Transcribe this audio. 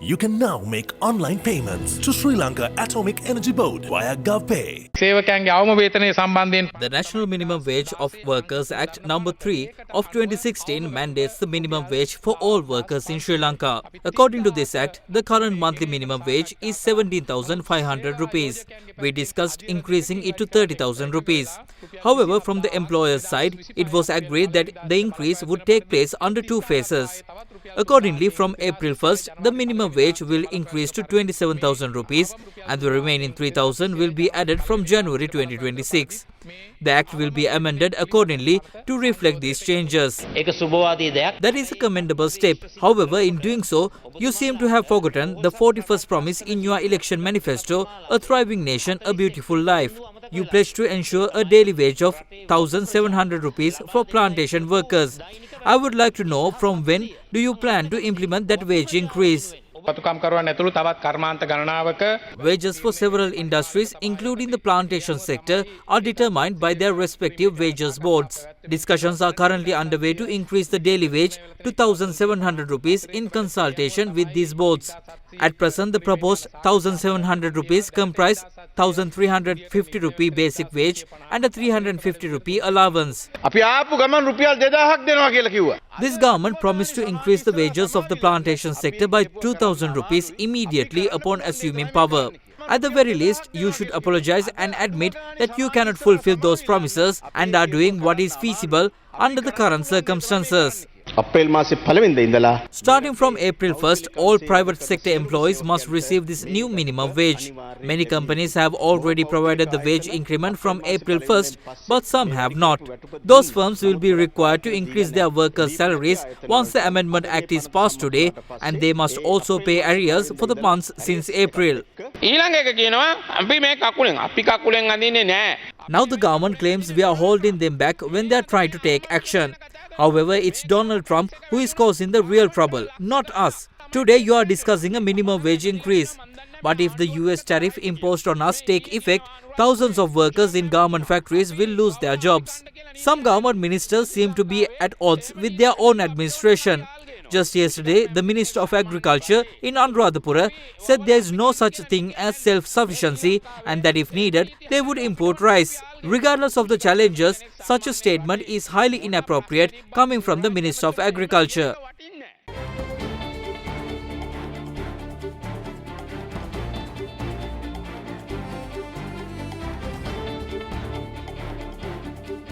You can now make online payments to Sri Lanka Atomic Energy Board via GovPay. සේවකයන්ගේ අවම වේතනය සම්බන්ධයෙන් The National Minimum Wage of Workers Act number 3 of 2016 mandates the minimum wage for all workers in Sri Lanka. According to this act, the current monthly minimum wage is 17,500 rupees. We discussed increasing it to 30,000 rupees. However, from the employer's side, it was agreed that the increase would take place under two phases. Accordingly, from April 1st, the minimum wage will increase to 27,000 rupees and the remaining 3,000 will be added from January 2026. The act will be amended accordingly to reflect these changes. That is a commendable step. However, in doing so, you seem to have forgotten the 41st promise in your election manifesto, a thriving nation, a beautiful life. You pledged to ensure a daily wage of 1,700 rupees for plantation workers. I would like to know from when do you plan to implement that wage increase? Wages for several industries, including the plantation sector, are determined by their respective wages boards. Discussions are currently underway to increase the daily wage to 1,700 rupees in consultation with these boards. At present, the proposed 1,700 rupees comprise 1,350 rupee basic wage and a 350 rupee allowance. This government promised to increase the wages of the plantation sector by 2,000 rupees immediately upon assuming power. At the very least, you should apologize and admit that you cannot fulfill those promises and are doing what is feasible under the current circumstances. Starting from April 1st, all private sector employees must receive this new minimum wage. Many companies have already provided the wage increment from April 1st, but some have not. Those firms will be required to increase their workers' salaries once the Amendment Act is passed today, and they must also pay arrears for the months since April. Now the government claims we are holding them back when they are trying to take action. However, it's Donald Trump who is causing the real trouble, not us. Today you are discussing a minimum wage increase. But if the US tariff imposed on us take effect, thousands of workers in garment factories will lose their jobs. Some government ministers seem to be at odds with their own administration. Just yesterday, the Minister of Agriculture in Anuradhapura said there is no such thing as self-sufficiency and that if needed, they would import rice. Regardless of the challenges, such a statement is highly inappropriate coming from the Minister of Agriculture.